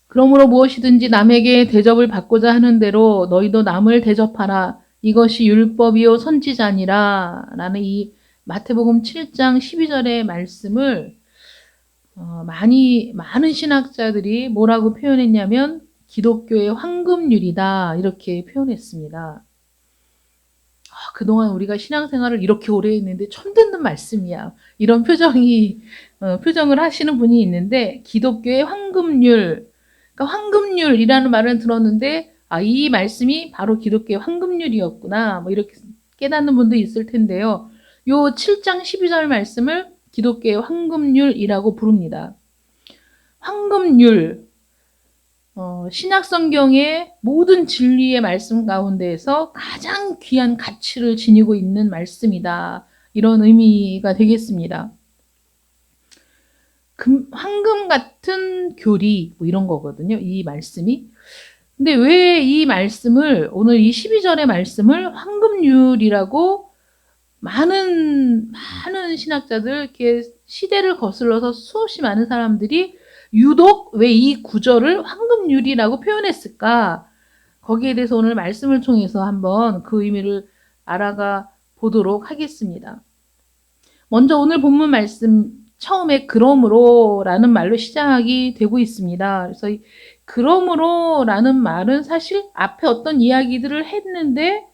그러므로 무엇이든지 남에게 대접을 받고자 하는 대로 너희도 남을 대접하라. 이것이 율법이요 선지자니라. 라는 이 마태복음 7장 12절의 말씀을 많은 신학자들이 뭐라고 표현했냐면 기독교의 황금률이다 이렇게 표현했습니다. 그동안 우리가 신앙생활을 이렇게 오래 했는데 처음 듣는 말씀이야. 이런 표정을 하시는 분이 있는데 기독교의 황금률, 그러니까 황금률이라는 말을 들었는데 이 말씀이 바로 기독교의 황금률이었구나. 뭐 이렇게 깨닫는 분도 있을 텐데요. 요 7장 12절 말씀을 기독교의 황금률이라고 부릅니다. 황금률, 신약 성경의 모든 진리의 말씀 가운데에서 가장 귀한 가치를 지니고 있는 말씀이다. 이런 의미가 되겠습니다. 황금 같은 교리, 뭐 이런 거거든요. 이 말씀이. 근데 왜 이 말씀을, 오늘 이 12절의 말씀을 황금률이라고 많은 신학자들, 이렇게 시대를 거슬러서 수없이 많은 사람들이 유독 왜 이 구절을 황금률이라고 표현했을까? 거기에 대해서 오늘 말씀을 통해서 한번 그 의미를 알아가 보도록 하겠습니다. 먼저 오늘 본문 말씀 처음에 그러므로라는 말로 시작이 되고 있습니다. 그래서 이 그러므로라는 말은 사실 앞에 어떤 이야기들을 했는데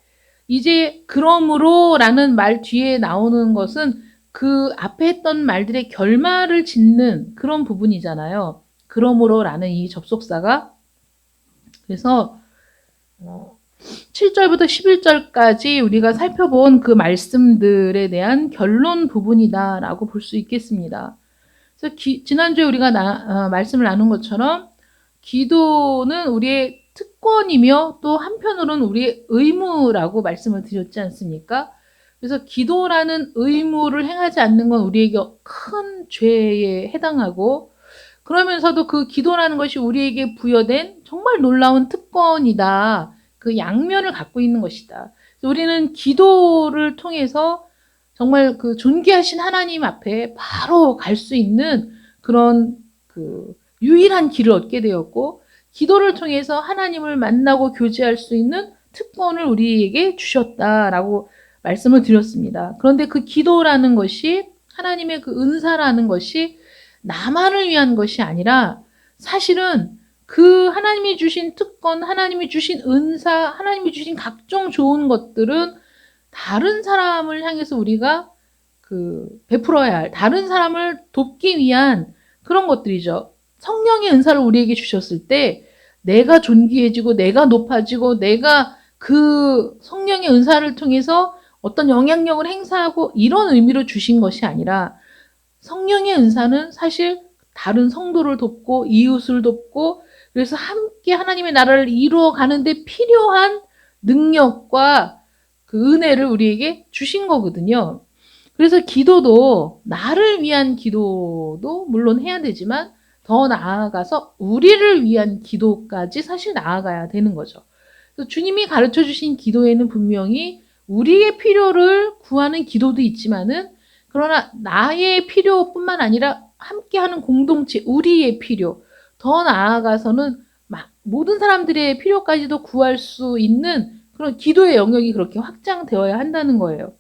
이제 그러므로라는 말 뒤에 나오는 것은 그 앞에 했던 말들의 결말을 짓는 그런 부분이잖아요. 그러므로라는 이 접속사가. 그래서 7절부터 11절까지 우리가 살펴본 그 말씀들에 대한 결론 부분이다라고 볼 수 있겠습니다. 그래서 지난주에 우리가 말씀을 나눈 것처럼 기도는 우리의 특권이며 또 한편으로는 우리의 의무라고 말씀을 드렸지 않습니까? 그래서 기도라는 의무를 행하지 않는 건 우리에게 큰 죄에 해당하고 그러면서도 그 기도라는 것이 우리에게 부여된 정말 놀라운 특권이다. 그 양면을 갖고 있는 것이다. 우리는 기도를 통해서 정말 그 존귀하신 하나님 앞에 바로 갈 수 있는 그런 그 유일한 길을 얻게 되었고 기도를 통해서 하나님을 만나고 교제할 수 있는 특권을 우리에게 주셨다라고 말씀을 드렸습니다. 그런데 그 기도라는 것이 하나님의 그 은사라는 것이 나만을 위한 것이 아니라 사실은 그 하나님이 주신 특권, 하나님이 주신 은사, 하나님이 주신 각종 좋은 것들은 다른 사람을 향해서 우리가 베풀어야 할, 다른 사람을 돕기 위한 그런 것들이죠. 성령의 은사를 우리에게 주셨을 때 내가 존귀해지고 내가 높아지고 내가 그 성령의 은사를 통해서 어떤 영향력을 행사하고 이런 의미로 주신 것이 아니라 성령의 은사는 사실 다른 성도를 돕고 이웃을 돕고 그래서 함께 하나님의 나라를 이루어 가는데 필요한 능력과 그 은혜를 우리에게 주신 거거든요. 그래서 기도도 나를 위한 기도도 물론 해야 되지만 더 나아가서 우리를 위한 기도까지 사실 나아가야 되는 거죠. 그래서 주님이 가르쳐 주신 기도에는 분명히 우리의 필요를 구하는 기도도 있지만은 그러나 나의 필요뿐만 아니라 함께하는 공동체, 우리의 필요, 더 나아가서는 모든 사람들의 필요까지도 구할 수 있는 그런 기도의 영역이 그렇게 확장되어야 한다는 거예요.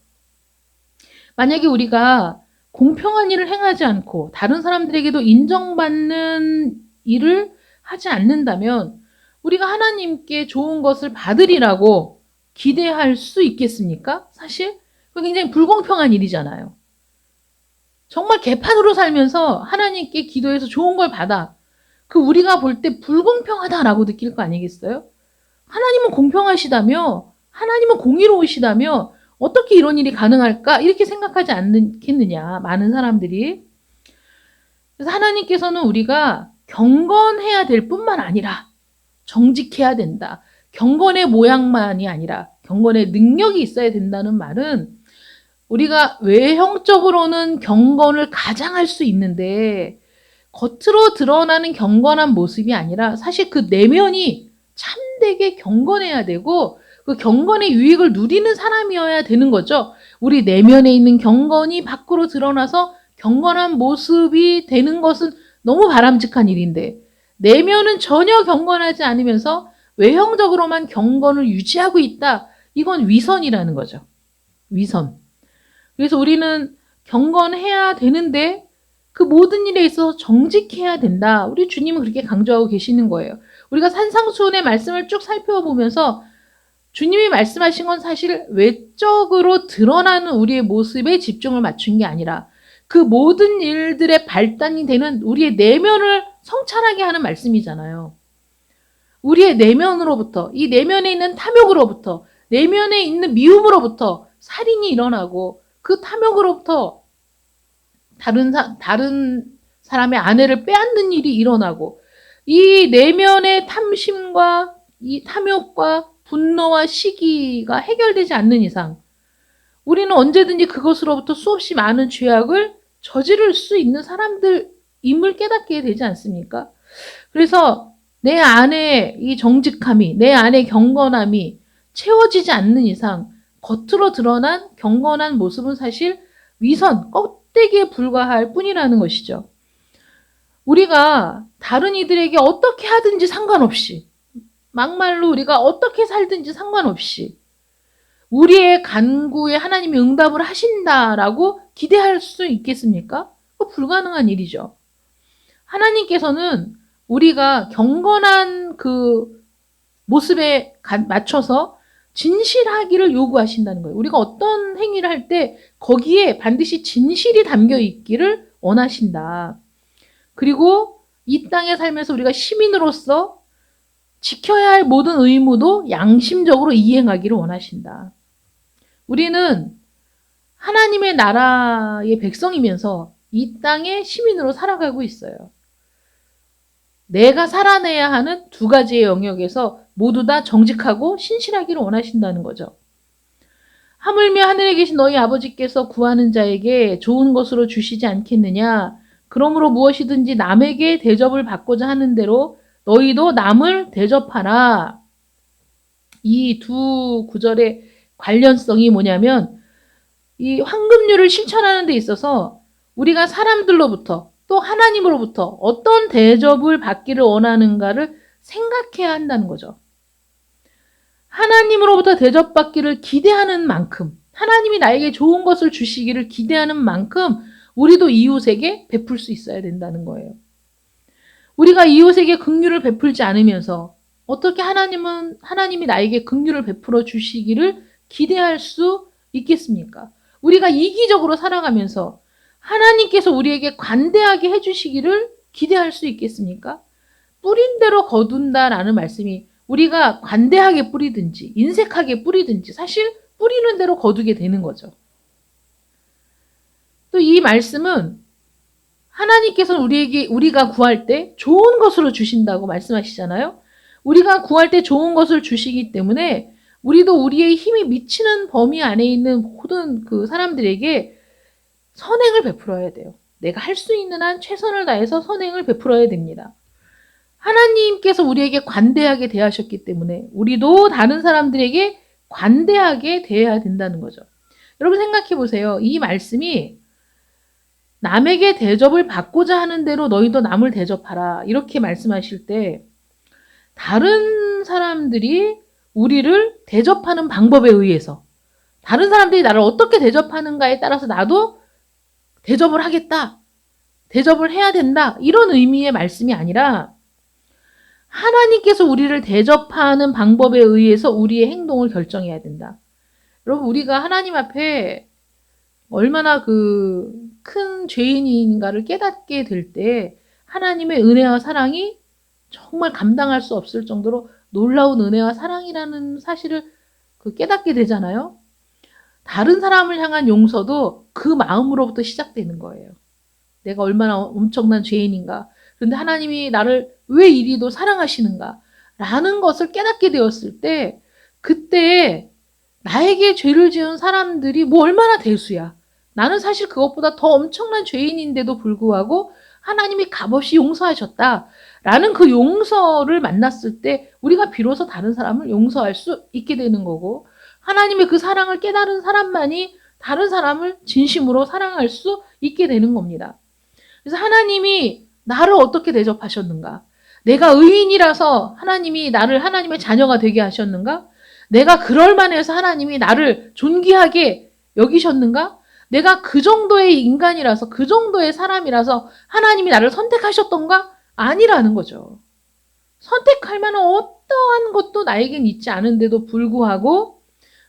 만약에 우리가 공평한 일을 행하지 않고 다른 사람들에게도 인정받는 일을 하지 않는다면 우리가 하나님께 좋은 것을 받으리라고 기대할 수 있겠습니까? 사실 그게 굉장히 불공평한 일이잖아요. 정말 개판으로 살면서 하나님께 기도해서 좋은 걸 받아. 우리가 볼 때 불공평하다라고 느낄 거 아니겠어요? 하나님은 공평하시다며, 하나님은 공의로우시다며, 어떻게 이런 일이 가능할까? 이렇게 생각하지 않겠느냐, 많은 사람들이. 그래서 하나님께서는 우리가 경건해야 될 뿐만 아니라 정직해야 된다. 경건의 모양만이 아니라 경건의 능력이 있어야 된다는 말은 우리가 외형적으로는 경건을 가장할 수 있는데 겉으로 드러나는 경건한 모습이 아니라 사실 그 내면이 참되게 경건해야 되고 그 경건의 유익을 누리는 사람이어야 되는 거죠. 우리 내면에 있는 경건이 밖으로 드러나서 경건한 모습이 되는 것은 너무 바람직한 일인데 내면은 전혀 경건하지 않으면서 외형적으로만 경건을 유지하고 있다. 이건 위선이라는 거죠. 위선. 그래서 우리는 경건해야 되는데 그 모든 일에 있어서 정직해야 된다. 우리 주님은 그렇게 강조하고 계시는 거예요. 우리가 산상수훈의 말씀을 쭉 살펴보면서 주님이 말씀하신 건 사실 외적으로 드러나는 우리의 모습에 집중을 맞춘 게 아니라 그 모든 일들의 발단이 되는 우리의 내면을 성찰하게 하는 말씀이잖아요. 우리의 내면으로부터, 이 내면에 있는 탐욕으로부터, 내면에 있는 미움으로부터 살인이 일어나고 그 탐욕으로부터 다른 사람의 아내를 빼앗는 일이 일어나고 이 내면의 탐심과 이 탐욕과 분노와 시기가 해결되지 않는 이상 우리는 언제든지 그것으로부터 수없이 많은 죄악을 저지를 수 있는 사람들임을 깨닫게 되지 않습니까? 그래서 내 안에 이 정직함이, 내 안에 경건함이 채워지지 않는 이상 겉으로 드러난 경건한 모습은 사실 위선, 껍데기에 불과할 뿐이라는 것이죠. 우리가 다른 이들에게 어떻게 하든지 상관없이, 막말로 우리가 어떻게 살든지 상관없이 우리의 간구에 하나님이 응답을 하신다라고 기대할 수 있겠습니까? 불가능한 일이죠. 하나님께서는 우리가 경건한 그 모습에 맞춰서 진실하기를 요구하신다는 거예요. 우리가 어떤 행위를 할 때 거기에 반드시 진실이 담겨 있기를 원하신다. 그리고 이 땅에 살면서 우리가 시민으로서 지켜야 할 모든 의무도 양심적으로 이행하기를 원하신다. 우리는 하나님의 나라의 백성이면서 이 땅의 시민으로 살아가고 있어요. 내가 살아내야 하는 두 가지의 영역에서 모두 다 정직하고 신실하기를 원하신다는 거죠. 하물며 하늘에 계신 너희 아버지께서 구하는 자에게 좋은 것으로 주시지 않겠느냐. 그러므로 무엇이든지 남에게 대접을 받고자 하는 대로 너희도 남을 대접하라. 이 두 구절의 관련성이 뭐냐면 이 황금률을 실천하는 데 있어서 우리가 사람들로부터 또 하나님으로부터 어떤 대접을 받기를 원하는가를 생각해야 한다는 거죠. 하나님으로부터 대접받기를 기대하는 만큼, 하나님이 나에게 좋은 것을 주시기를 기대하는 만큼 우리도 이웃에게 베풀 수 있어야 된다는 거예요. 우리가 이웃에게 긍휼을 베풀지 않으면서 어떻게 하나님이 나에게 긍휼을 베풀어 주시기를 기대할 수 있겠습니까? 우리가 이기적으로 살아가면서 하나님께서 우리에게 관대하게 해주시기를 기대할 수 있겠습니까? 뿌린 대로 거둔다라는 말씀이 우리가 관대하게 뿌리든지 인색하게 뿌리든지 사실 뿌리는 대로 거두게 되는 거죠. 또 이 말씀은 하나님께서는 우리가 구할 때 좋은 것으로 주신다고 말씀하시잖아요. 우리가 구할 때 좋은 것을 주시기 때문에 우리도 우리의 힘이 미치는 범위 안에 있는 모든 그 사람들에게 선행을 베풀어야 돼요. 내가 할 수 있는 한 최선을 다해서 선행을 베풀어야 됩니다. 하나님께서 우리에게 관대하게 대하셨기 때문에 우리도 다른 사람들에게 관대하게 대해야 된다는 거죠. 여러분 생각해 보세요. 이 말씀이 남에게 대접을 받고자 하는 대로 너희도 남을 대접하라. 이렇게 말씀하실 때 다른 사람들이 우리를 대접하는 방법에 의해서 다른 사람들이 나를 어떻게 대접하는가에 따라서 나도 대접을 하겠다. 대접을 해야 된다. 이런 의미의 말씀이 아니라 하나님께서 우리를 대접하는 방법에 의해서 우리의 행동을 결정해야 된다. 여러분 우리가 하나님 앞에 얼마나 그 큰 죄인인가를 깨닫게 될 때 하나님의 은혜와 사랑이 정말 감당할 수 없을 정도로 놀라운 은혜와 사랑이라는 사실을 깨닫게 되잖아요. 다른 사람을 향한 용서도 그 마음으로부터 시작되는 거예요. 내가 얼마나 엄청난 죄인인가. 그런데 하나님이 나를 왜 이리도 사랑하시는가 라는 것을 깨닫게 되었을 때 그때 나에게 죄를 지은 사람들이 뭐 얼마나 대수야. 나는 사실 그것보다 더 엄청난 죄인인데도 불구하고 하나님이 값없이 용서하셨다. 라는 그 용서를 만났을 때 우리가 비로소 다른 사람을 용서할 수 있게 되는 거고 하나님의 그 사랑을 깨달은 사람만이 다른 사람을 진심으로 사랑할 수 있게 되는 겁니다. 그래서 하나님이 나를 어떻게 대접하셨는가? 내가 의인이라서 하나님이 나를 하나님의 자녀가 되게 하셨는가? 내가 그럴만해서 하나님이 나를 존귀하게 여기셨는가? 내가 그 정도의 인간이라서, 그 정도의 사람이라서 하나님이 나를 선택하셨던가? 아니라는 거죠. 선택할 만한 어떠한 것도 나에겐 있지 않은데도 불구하고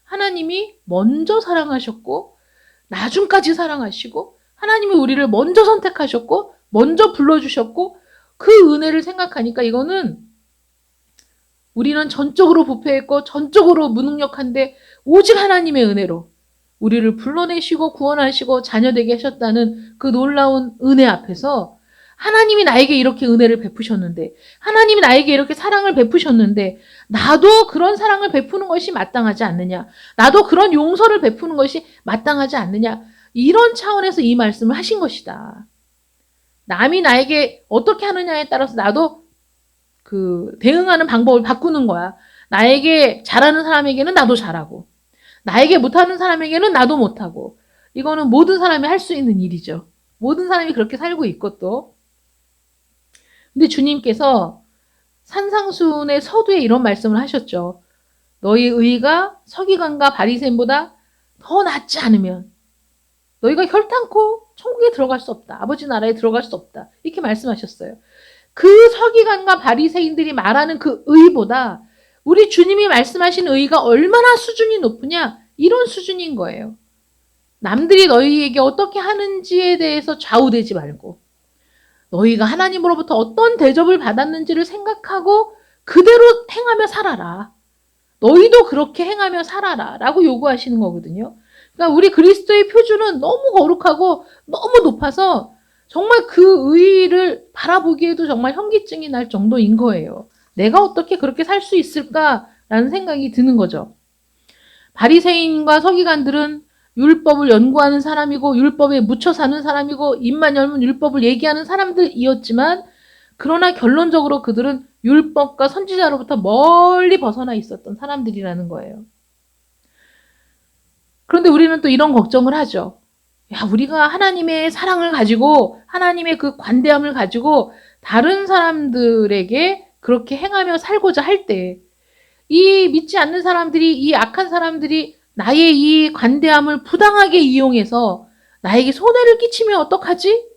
하나님이 먼저 사랑하셨고 나중까지 사랑하시고 하나님이 우리를 먼저 선택하셨고 먼저 불러주셨고 그 은혜를 생각하니까 이거는 우리는 전적으로 부패했고 전적으로 무능력한데 오직 하나님의 은혜로 우리를 불러내시고 구원하시고 자녀되게 하셨다는 그 놀라운 은혜 앞에서 하나님이 나에게 이렇게 은혜를 베푸셨는데 하나님이 나에게 이렇게 사랑을 베푸셨는데 나도 그런 사랑을 베푸는 것이 마땅하지 않느냐, 나도 그런 용서를 베푸는 것이 마땅하지 않느냐, 이런 차원에서 이 말씀을 하신 것이다. 남이 나에게 어떻게 하느냐에 따라서 나도 그 대응하는 방법을 바꾸는 거야. 나에게 잘하는 사람에게는 나도 잘하고 나에게 못하는 사람에게는 나도 못하고, 이거는 모든 사람이 할 수 있는 일이죠. 모든 사람이 그렇게 살고 있고 또. 근데 주님께서 산상수훈의 서두에 이런 말씀을 하셨죠. 너희 의가 서기관과 바리새인보다 더 낫지 않으면 너희가 혈탄코 천국에 들어갈 수 없다. 아버지 나라에 들어갈 수 없다. 이렇게 말씀하셨어요. 그 서기관과 바리새인들이 말하는 그 의보다 우리 주님이 말씀하신 의가 얼마나 수준이 높으냐, 이런 수준인 거예요. 남들이 너희에게 어떻게 하는지에 대해서 좌우되지 말고 너희가 하나님으로부터 어떤 대접을 받았는지를 생각하고 그대로 행하며 살아라. 너희도 그렇게 행하며 살아라 라고 요구하시는 거거든요. 그러니까 우리 그리스도의 표준은 너무 거룩하고 너무 높아서 정말 그 의를 바라보기에도 정말 현기증이 날 정도인 거예요. 내가 어떻게 그렇게 살 수 있을까라는 생각이 드는 거죠. 바리새인과 서기관들은 율법을 연구하는 사람이고 율법에 묻혀 사는 사람이고 입만 열면 율법을 얘기하는 사람들이었지만 그러나 결론적으로 그들은 율법과 선지자로부터 멀리 벗어나 있었던 사람들이라는 거예요. 그런데 우리는 또 이런 걱정을 하죠. 야, 우리가 하나님의 사랑을 가지고 하나님의 그 관대함을 가지고 다른 사람들에게 그렇게 행하며 살고자 할 때 이 믿지 않는 사람들이, 이 악한 사람들이 나의 이 관대함을 부당하게 이용해서 나에게 손해를 끼치면 어떡하지?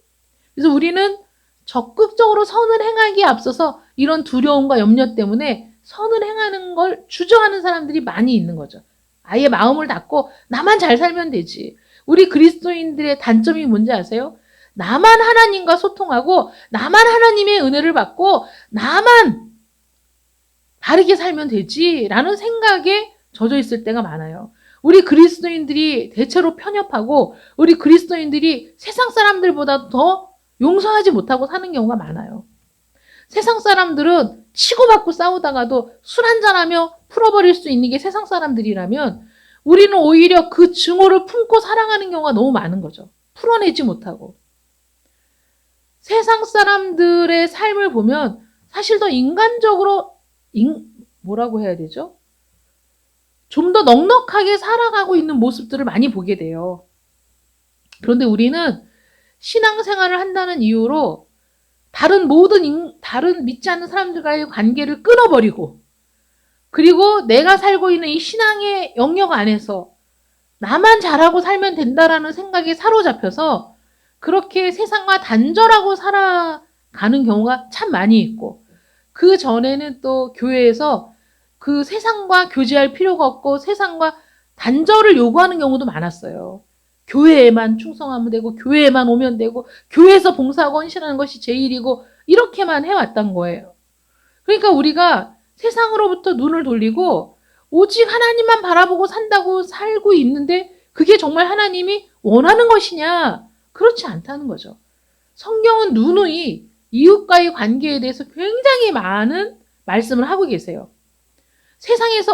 그래서 우리는 적극적으로 선을 행하기에 앞서서 이런 두려움과 염려 때문에 선을 행하는 걸 주저하는 사람들이 많이 있는 거죠. 아예 마음을 닫고 나만 잘 살면 되지. 우리 그리스도인들의 단점이 뭔지 아세요? 나만 하나님과 소통하고 나만 하나님의 은혜를 받고 나만 바르게 살면 되지라는 생각에 젖어 있을 때가 많아요. 우리 그리스도인들이 대체로 편협하고 우리 그리스도인들이 세상 사람들보다 더 용서하지 못하고 사는 경우가 많아요. 세상 사람들은 치고받고 싸우다가도 술 한잔하며 풀어버릴 수 있는 게 세상 사람들이라면 우리는 오히려 그 증오를 품고 사랑하는 경우가 너무 많은 거죠. 풀어내지 못하고. 세상 사람들의 삶을 보면 사실 더 인간적으로 뭐라고 해야 되죠? 좀 더 넉넉하게 살아가고 있는 모습들을 많이 보게 돼요. 그런데 우리는 신앙생활을 한다는 이유로 다른 믿지 않는 사람들과의 관계를 끊어버리고 그리고 내가 살고 있는 이 신앙의 영역 안에서 나만 잘하고 살면 된다라는 생각에 사로잡혀서 그렇게 세상과 단절하고 살아가는 경우가 참 많이 있고 그 전에는 또 교회에서 그 세상과 교제할 필요가 없고 세상과 단절을 요구하는 경우도 많았어요. 교회에만 충성하면 되고 교회에만 오면 되고 교회에서 봉사하고 헌신하는 것이 제일이고 이렇게만 해왔던 거예요. 그러니까 우리가 세상으로부터 눈을 돌리고 오직 하나님만 바라보고 산다고 살고 있는데 그게 정말 하나님이 원하는 것이냐? 그렇지 않다는 거죠. 성경은 누누이 이웃과의 관계에 대해서 굉장히 많은 말씀을 하고 계세요.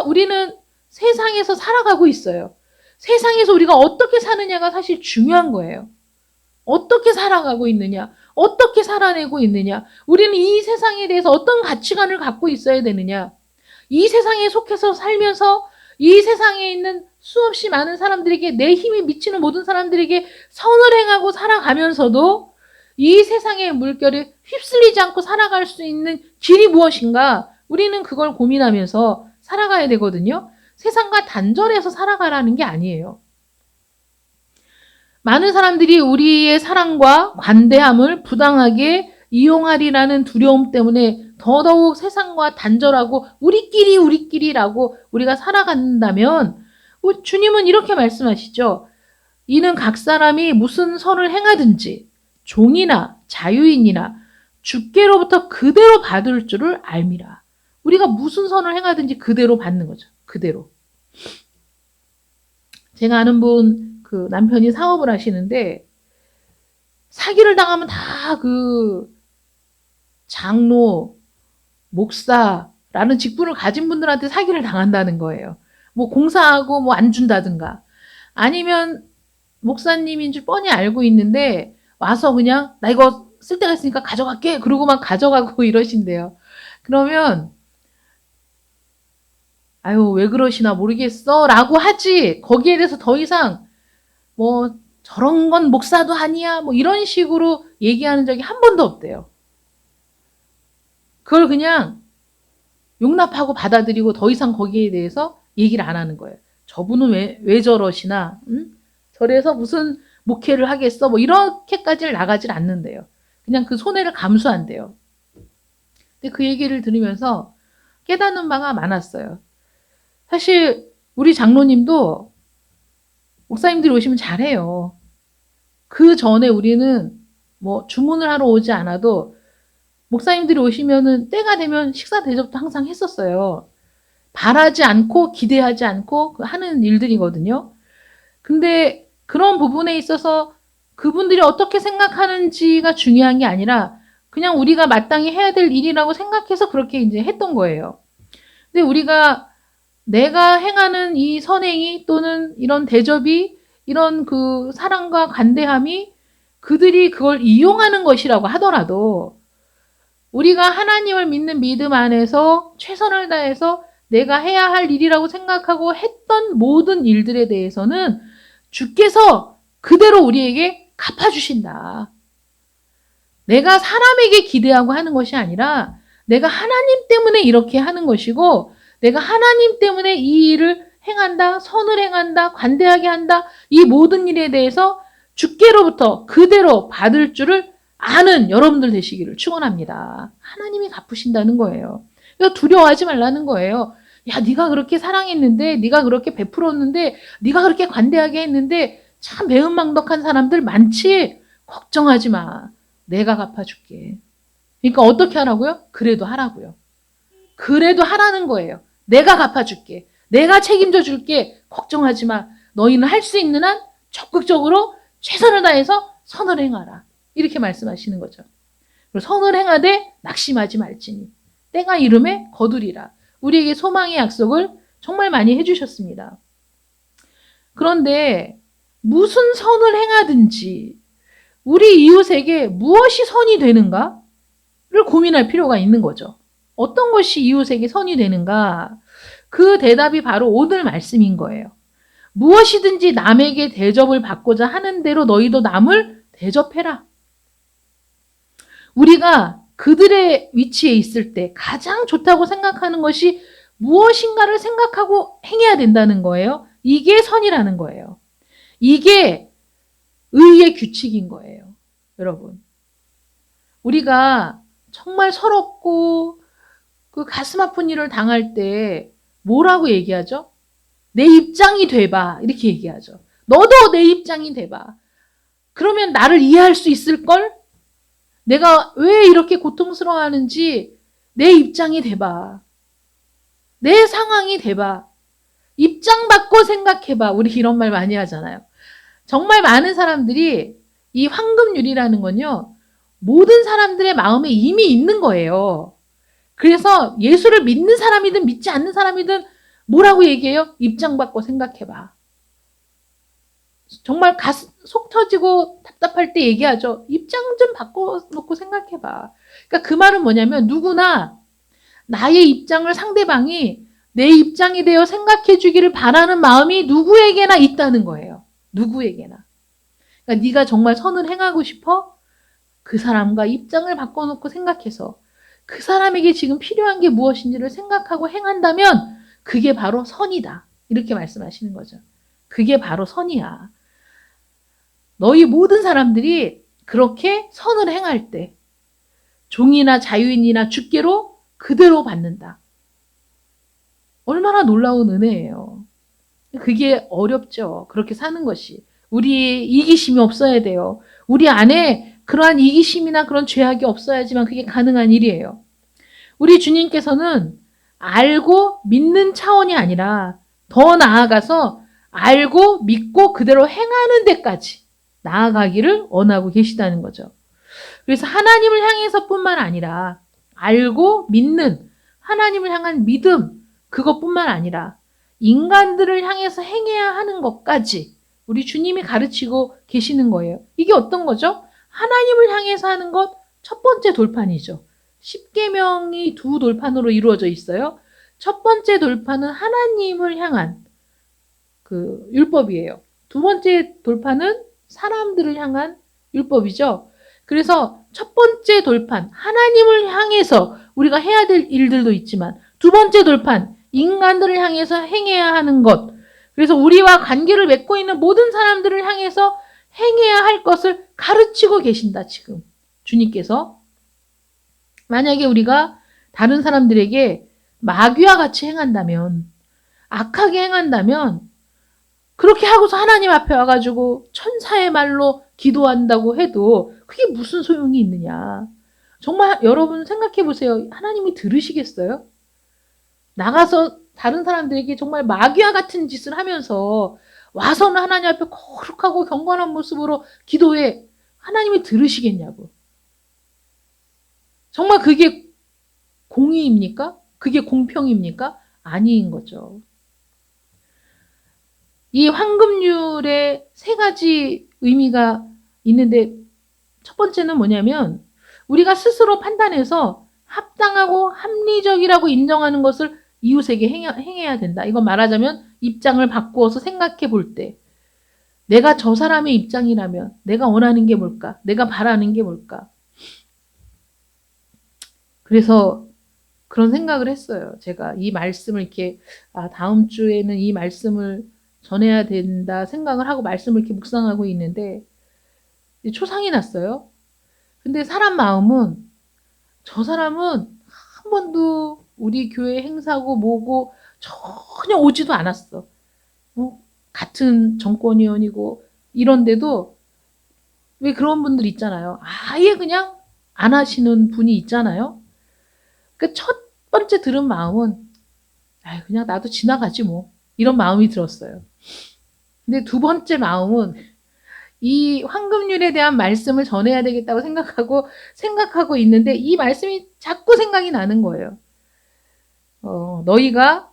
우리는 세상에서 살아가고 있어요. 세상에서 우리가 어떻게 사느냐가 사실 중요한 거예요. 어떻게 살아가고 있느냐, 어떻게 살아내고 있느냐, 우리는 이 세상에 대해서 어떤 가치관을 갖고 있어야 되느냐, 이 세상에 속해서 살면서 이 세상에 있는 수없이 많은 사람들에게 내 힘이 미치는 모든 사람들에게 선을 행하고 살아가면서도 이 세상의 물결에 휩쓸리지 않고 살아갈 수 있는 길이 무엇인가? 우리는 그걸 고민하면서 살아가야 되거든요. 세상과 단절해서 살아가라는 게 아니에요. 많은 사람들이 우리의 사랑과 관대함을 부당하게 이용하리라는 두려움 때문에 더더욱 세상과 단절하고 우리끼리라고 우리가 살아간다면 주님은 이렇게 말씀하시죠. 이는 각 사람이 무슨 선을 행하든지 종이나 자유인이나 주께로부터 그대로 받을 줄을 알미라. 우리가 무슨 선을 행하든지 그대로 받는 거죠. 그대로. 제가 아는 분 그 남편이 사업을 하시는데 사기를 당하면 다 그 장로, 목사라는 직분을 가진 분들한테 사기를 당한다는 거예요. 뭐 공사하고 뭐 안 준다든가 아니면 목사님인 줄 뻔히 알고 있는데 와서 그냥 나 이거 쓸 데가 있으니까 가져갈게 그러고만 가져가고 이러신대요. 그러면 아유 왜 그러시나 모르겠어 라고 하지 거기에 대해서 더 이상 뭐 저런 건 목사도 아니야 뭐 이런 식으로 얘기하는 적이 한 번도 없대요. 그걸 그냥 용납하고 받아들이고 더 이상 거기에 대해서 얘기를 안 하는 거예요. 저분은 왜 저러시나? 저래서 무슨 목회를 하겠어? 뭐 이렇게까지를 나가질 않는데요. 그냥 그 손해를 감수한대요. 근데 그 얘기를 들으면서 깨닫는 바가 많았어요. 사실 우리 장로님도 목사님들이 오시면 잘해요. 그 전에 우리는 뭐 주문을 하러 오지 않아도 목사님들이 오시면은 때가 되면 식사 대접도 항상 했었어요. 바라지 않고 기대하지 않고 하는 일들이거든요. 근데 그런 부분에 있어서 그분들이 어떻게 생각하는지가 중요한 게 아니라 그냥 우리가 마땅히 해야 될 일이라고 생각해서 그렇게 이제 했던 거예요. 근데 우리가 내가 행하는 이 선행이 또는 이런 대접이 이런 그 사랑과 관대함이 그들이 그걸 이용하는 것이라고 하더라도 우리가 하나님을 믿는 믿음 안에서 최선을 다해서 내가 해야 할 일이라고 생각하고 했던 모든 일들에 대해서는 주께서 그대로 우리에게 갚아주신다. 내가 사람에게 기대하고 하는 것이 아니라 내가 하나님 때문에 이렇게 하는 것이고 내가 하나님 때문에 이 일을 행한다, 선을 행한다, 관대하게 한다, 이 모든 일에 대해서 주께로부터 그대로 받을 줄을 아는 여러분들 되시기를 축원합니다. 하나님이 갚으신다는 거예요. 그러니까 두려워하지 말라는 거예요. 야, 네가 그렇게 사랑했는데, 네가 그렇게 베풀었는데, 네가 그렇게 관대하게 했는데 참 배은망덕한 사람들 많지? 걱정하지 마. 내가 갚아줄게. 그러니까 어떻게 하라고요? 그래도 하라고요. 그래도 하라는 거예요. 내가 갚아줄게. 내가 책임져 줄게. 걱정하지 마. 너희는 할 수 있는 한 적극적으로 최선을 다해서 선을 행하라. 이렇게 말씀하시는 거죠. 그리고 선을 행하되 낙심하지 말지니 때가 이름에 거두리라. 우리에게 소망의 약속을 정말 많이 해주셨습니다. 그런데 무슨 선을 행하든지 우리 이웃에게 무엇이 선이 되는가를 고민할 필요가 있는 거죠. 어떤 것이 이웃에게 선이 되는가? 그 대답이 바로 오늘 말씀인 거예요. 무엇이든지 남에게 대접을 받고자 하는 대로 너희도 남을 대접해라. 우리가 그들의 위치에 있을 때 가장 좋다고 생각하는 것이 무엇인가를 생각하고 행해야 된다는 거예요. 이게 선이라는 거예요. 이게 의의 규칙인 거예요. 여러분. 우리가 정말 서럽고 그 가슴 아픈 일을 당할 때 뭐라고 얘기하죠? 내 입장이 돼봐. 이렇게 얘기하죠. 너도 내 입장이 돼봐. 그러면 나를 이해할 수 있을걸? 내가 왜 이렇게 고통스러워하는지 내 입장이 돼봐. 내 상황이 돼봐. 입장 바꿔 생각해봐. 우리 이런 말 많이 하잖아요. 정말 많은 사람들이 이 황금률이라는 건요. 모든 사람들의 마음에 이미 있는 거예요. 그래서 예수를 믿는 사람이든 믿지 않는 사람이든 뭐라고 얘기해요? 입장 바꿔 생각해봐. 정말 속 터지고 답답할 때 얘기하죠. 입장 좀 바꿔놓고 생각해봐. 그러니까 그 말은 뭐냐면 누구나 나의 입장을 상대방이 내 입장이 되어 생각해 주기를 바라는 마음이 누구에게나 있다는 거예요. 누구에게나. 그러니까 네가 정말 선을 행하고 싶어? 그 사람과 입장을 바꿔놓고 생각해서 그 사람에게 지금 필요한 게 무엇인지를 생각하고 행한다면 그게 바로 선이다. 이렇게 말씀하시는 거죠. 그게 바로 선이야. 너희 모든 사람들이 그렇게 선을 행할 때 종이나 자유인이나 주께로 그대로 받는다. 얼마나 놀라운 은혜예요. 그게 어렵죠. 그렇게 사는 것이. 우리 이기심이 없어야 돼요. 우리 안에 그러한 이기심이나 그런 죄악이 없어야지만 그게 가능한 일이에요. 우리 주님께서는 알고 믿는 차원이 아니라 더 나아가서 알고 믿고 그대로 행하는 데까지 나아가기를 원하고 계시다는 거죠. 그래서 하나님을 향해서뿐만 아니라 알고 믿는 하나님을 향한 믿음 그것뿐만 아니라 인간들을 향해서 행해야 하는 것까지 우리 주님이 가르치고 계시는 거예요. 이게 어떤 거죠? 하나님을 향해서 하는 것 첫 번째 돌판이죠. 10계명이 두 돌판으로 이루어져 있어요. 첫 번째 돌판은 하나님을 향한 그 율법이에요. 두 번째 돌판은 사람들을 향한 율법이죠. 그래서 첫 번째 돌판, 하나님을 향해서 우리가 해야 될 일들도 있지만 두 번째 돌판, 인간들을 향해서 행해야 하는 것. 그래서 우리와 관계를 맺고 있는 모든 사람들을 향해서 행해야 할 것을 가르치고 계신다, 지금. 주님께서. 만약에 우리가 다른 사람들에게 마귀와 같이 행한다면, 악하게 행한다면, 그렇게 하고서 하나님 앞에 와가지고 천사의 말로 기도한다고 해도 그게 무슨 소용이 있느냐. 정말 여러분 생각해 보세요. 하나님이 들으시겠어요? 나가서 다른 사람들에게 정말 마귀와 같은 짓을 하면서 와서는 하나님 앞에 거룩하고 경건한 모습으로 기도해. 하나님이 들으시겠냐고. 정말 그게 공의입니까? 그게 공평입니까? 아닌 거죠. 이 황금률에 세 가지 의미가 있는데 첫 번째는 뭐냐면 우리가 스스로 판단해서 합당하고 합리적이라고 인정하는 것을 이웃에게 행해야 된다. 이건 말하자면 입장을 바꾸어서 생각해 볼 때 내가 저 사람의 입장이라면 내가 원하는 게 뭘까? 내가 바라는 게 뭘까? 그래서 그런 생각을 했어요. 제가 이 말씀을 이렇게 다음 주에는 이 말씀을 전해야 된다 생각을 하고 말씀을 이렇게 묵상하고 있는데 초상이 났어요. 근데 사람 마음은 저 사람은 한 번도 우리 교회 행사고 뭐고 전혀 오지도 않았어. 같은 정권위원이고 이런데도 왜 그런 분들 있잖아요. 아예 그냥 안 하시는 분이 있잖아요. 그 첫 번째 들은 마음은 그냥 나도 지나가지 뭐 이런 마음이 들었어요. 근데 두 번째 마음은 이 황금률에 대한 말씀을 전해야 되겠다고 생각하고 있는데 이 말씀이 자꾸 생각이 나는 거예요. 너희가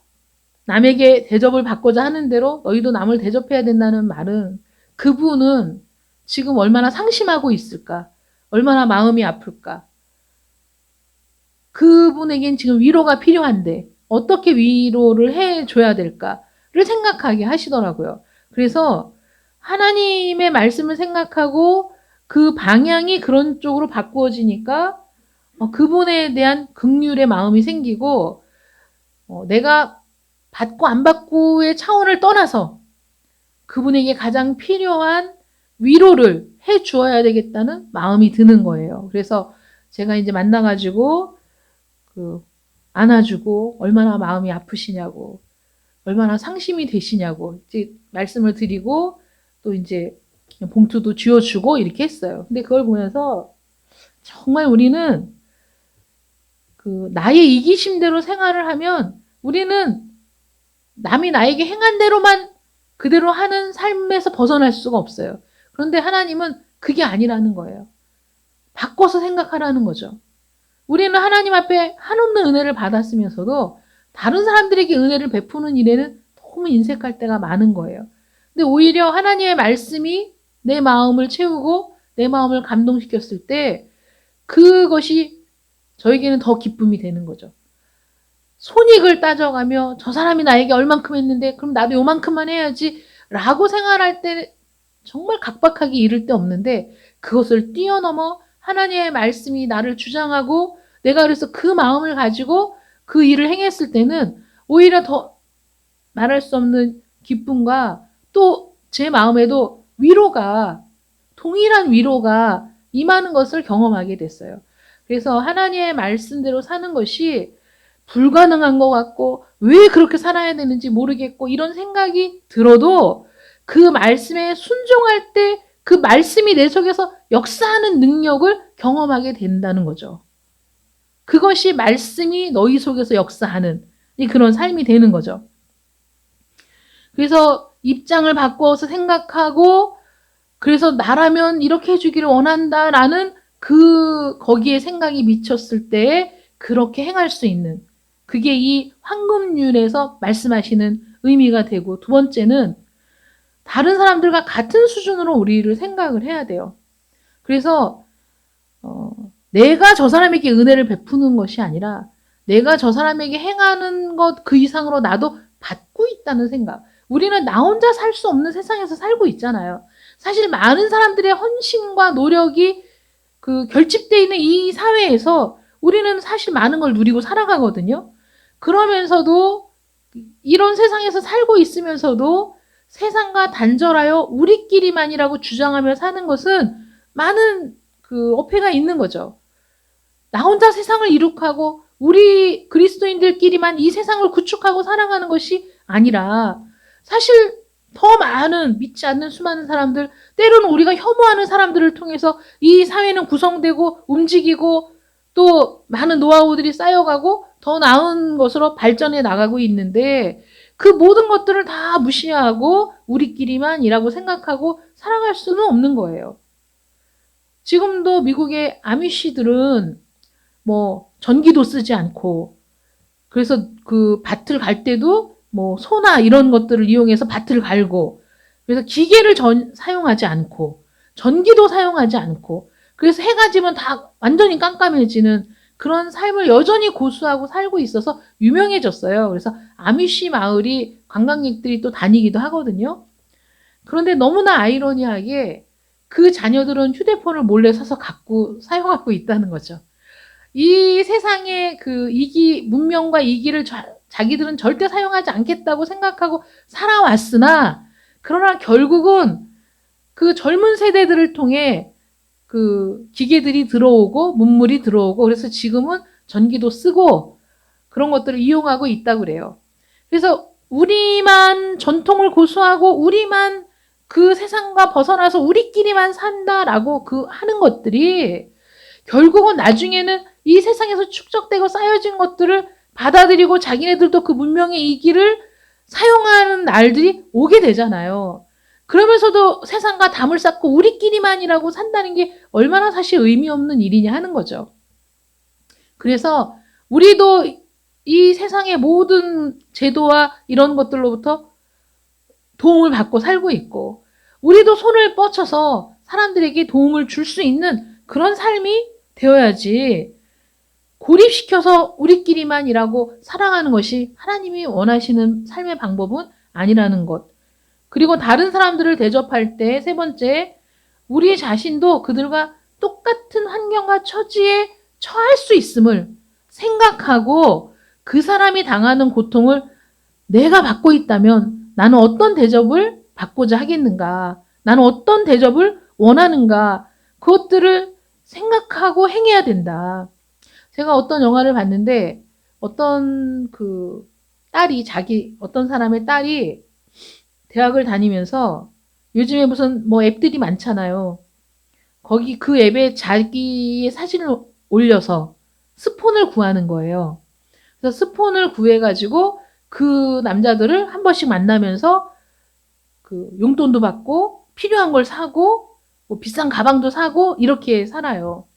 남에게 대접을 받고자 하는 대로 너희도 남을 대접해야 된다는 말은 그분은 지금 얼마나 상심하고 있을까? 얼마나 마음이 아플까? 그분에겐 지금 위로가 필요한데 어떻게 위로를 해줘야 될까를 생각하게 하시더라고요. 그래서 하나님의 말씀을 생각하고 그 방향이 그런 쪽으로 바꾸어지니까 그분에 대한 긍휼의 마음이 생기고 내가 받고 안 받고의 차원을 떠나서 그분에게 가장 필요한 위로를 해 주어야 되겠다는 마음이 드는 거예요. 그래서 제가 이제 만나가지고 안아주고 얼마나 마음이 아프시냐고 얼마나 상심이 되시냐고 이제 말씀을 드리고 또 이제 봉투도 쥐어주고 이렇게 했어요. 근데 그걸 보면서 정말 우리는 나의 이기심대로 생활을 하면 우리는 남이 나에게 행한 대로만 그대로 하는 삶에서 벗어날 수가 없어요. 그런데 하나님은 그게 아니라는 거예요. 바꿔서 생각하라는 거죠. 우리는 하나님 앞에 한없는 은혜를 받았으면서도 다른 사람들에게 은혜를 베푸는 일에는 너무 인색할 때가 많은 거예요. 근데 오히려 하나님의 말씀이 내 마음을 채우고 내 마음을 감동시켰을 때 그것이 저에게는 더 기쁨이 되는 거죠. 손익을 따져가며 저 사람이 나에게 얼만큼 했는데 그럼 나도 요만큼만 해야지 라고 생각할 때 정말 각박하게 이를 데 없는데 그것을 뛰어넘어 하나님의 말씀이 나를 주장하고 내가 그래서 그 마음을 가지고 그 일을 행했을 때는 오히려 더 말할 수 없는 기쁨과 또 제 마음에도 위로가, 동일한 위로가 임하는 것을 경험하게 됐어요. 그래서 하나님의 말씀대로 사는 것이 불가능한 것 같고 왜 그렇게 살아야 되는지 모르겠고 이런 생각이 들어도 그 말씀에 순종할 때 그 말씀이 내 속에서 역사하는 능력을 경험하게 된다는 거죠. 그것이 말씀이 너희 속에서 역사하는 그런 삶이 되는 거죠. 그래서 입장을 바꿔서 생각하고 그래서 나라면 이렇게 해주기를 원한다라는 거기에 생각이 미쳤을 때 그렇게 행할 수 있는 그게 이 황금률에서 말씀하시는 의미가 되고 두 번째는 다른 사람들과 같은 수준으로 우리를 생각을 해야 돼요. 그래서 내가 저 사람에게 은혜를 베푸는 것이 아니라 내가 저 사람에게 행하는 것 그 이상으로 나도 받고 있다는 생각. 우리는 나 혼자 살 수 없는 세상에서 살고 있잖아요. 사실 많은 사람들의 헌신과 노력이 결집되어 있는 이 사회에서 우리는 사실 많은 걸 누리고 살아가거든요. 그러면서도 이런 세상에서 살고 있으면서도 세상과 단절하여 우리끼리만이라고 주장하며 사는 것은 많은 어폐가 있는 거죠. 나 혼자 세상을 이룩하고 우리 그리스도인들끼리만 이 세상을 구축하고 살아가는 것이 아니라 사실 더 많은 믿지 않는 수많은 사람들, 때로는 우리가 혐오하는 사람들을 통해서 이 사회는 구성되고 움직이고 또 많은 노하우들이 쌓여가고 더 나은 것으로 발전해 나가고 있는데 그 모든 것들을 다 무시하고 우리끼리만이라고 생각하고 살아갈 수는 없는 거예요. 지금도 미국의 아미시들은 전기도 쓰지 않고 그래서 밭을 갈 때도 소나 이런 것들을 이용해서 밭을 갈고 그래서 기계를 사용하지 않고 전기도 사용하지 않고 그래서 해가 지면 다 완전히 깜깜해지는 그런 삶을 여전히 고수하고 살고 있어서 유명해졌어요. 그래서 아미시 마을이 관광객들이 또 다니기도 하거든요. 그런데 너무나 아이러니하게 그 자녀들은 휴대폰을 몰래 사서 갖고 사용하고 있다는 거죠. 이 세상의 문명과 이기를 자기들은 절대 사용하지 않겠다고 생각하고 살아왔으나 그러나 결국은 그 젊은 세대들을 통해 기계들이 들어오고 문물이 들어오고 그래서 지금은 전기도 쓰고 그런 것들을 이용하고 있다고 그래요. 그래서 우리만 전통을 고수하고 우리만 그 세상과 벗어나서 우리끼리만 산다라고 하는 것들이 결국은 나중에는 이 세상에서 축적되고 쌓여진 것들을 받아들이고 자기네들도 그 문명의 이기를 사용하는 날들이 오게 되잖아요. 그러면서도 세상과 담을 쌓고 우리끼리만이라고 산다는 게 얼마나 사실 의미 없는 일이냐 하는 거죠. 그래서 우리도 이 세상의 모든 제도와 이런 것들로부터 도움을 받고 살고 있고 우리도 손을 뻗쳐서 사람들에게 도움을 줄 수 있는 그런 삶이 되어야지 고립시켜서 우리끼리만 일하고 살아가는 것이 하나님이 원하시는 삶의 방법은 아니라는 것. 그리고 다른 사람들을 대접할 때 세 번째, 우리 자신도 그들과 똑같은 환경과 처지에 처할 수 있음을 생각하고 그 사람이 당하는 고통을 내가 받고 있다면 나는 어떤 대접을 받고자 하겠는가? 나는 어떤 대접을 원하는가? 그것들을 생각하고 행해야 된다. 제가 어떤 영화를 봤는데 어떤 어떤 사람의 딸이 대학을 다니면서 요즘에 무슨 앱들이 많잖아요. 거기 그 앱에 자기의 사진을 올려서 스폰을 구하는 거예요. 그래서 스폰을 구해가지고 그 남자들을 한 번씩 만나면서 용돈도 받고 필요한 걸 사고 비싼 가방도 사고 이렇게 살아요.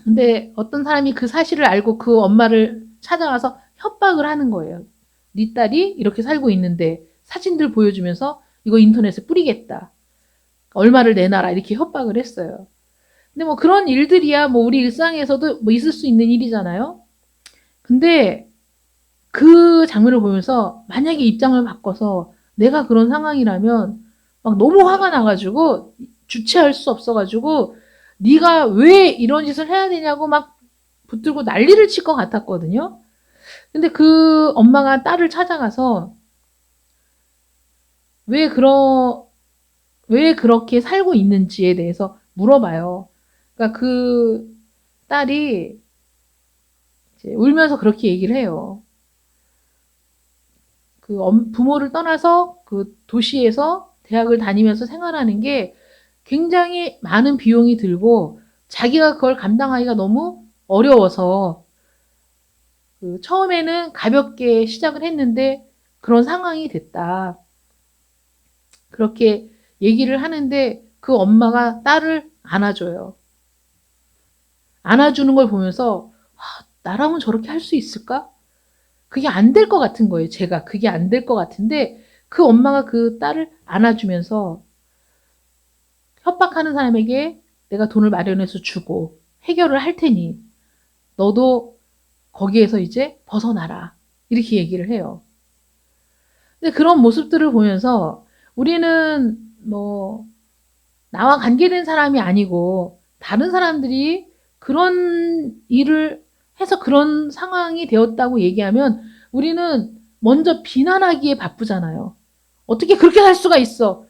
근데 어떤 사람이 그 사실을 알고 그 엄마를 찾아가서 협박을 하는 거예요. 네 딸이 이렇게 살고 있는데 사진들 보여주면서 이거 인터넷에 뿌리겠다. 얼마를 내놔라 이렇게 협박을 했어요. 근데 그런 일들이야 우리 일상에서도 있을 수 있는 일이잖아요. 근데 그 장면을 보면서 만약에 입장을 바꿔서 내가 그런 상황이라면 막 너무 화가 나가지고 주체할 수 없어가지고 네가 왜 이런 짓을 해야 되냐고 막 붙들고 난리를 칠 것 같았거든요. 근데 그 엄마가 딸을 찾아가서 왜 그렇게 살고 있는지에 대해서 물어봐요. 그러니까 그 딸이 이제 울면서 그렇게 얘기를 해요. 그 부모를 떠나서 그 도시에서 대학을 다니면서 생활하는 게 굉장히 많은 비용이 들고 자기가 그걸 감당하기가 너무 어려워서 그 처음에는 가볍게 시작을 했는데 그런 상황이 됐다. 그렇게 얘기를 하는데 그 엄마가 딸을 안아줘요. 안아주는 걸 보면서 나라면 저렇게 할 수 있을까? 그게 안 될 것 같은 거예요. 제가 그게 안 될 것 같은데 그 엄마가 그 딸을 안아주면서 협박하는 사람에게 내가 돈을 마련해서 주고 해결을 할 테니 너도 거기에서 이제 벗어나라. 이렇게 얘기를 해요. 근데 그런 모습들을 보면서 우리는 뭐 나와 관계된 사람이 아니고 다른 사람들이 그런 일을 해서 그런 상황이 되었다고 얘기하면 우리는 먼저 비난하기에 바쁘잖아요. 어떻게 그렇게 살 수가 있어?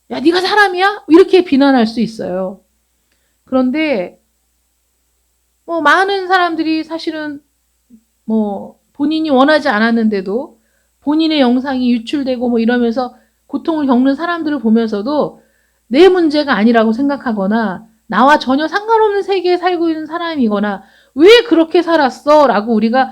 야, 네가 사람이야? 이렇게 비난할 수 있어요. 그런데 뭐 많은 사람들이 사실은 뭐 본인이 원하지 않았는데도 본인의 영상이 유출되고 뭐 이러면서 고통을 겪는 사람들을 보면서도 내 문제가 아니라고 생각하거나 나와 전혀 상관없는 세계에 살고 있는 사람이거나 왜 그렇게 살았어? 라고 우리가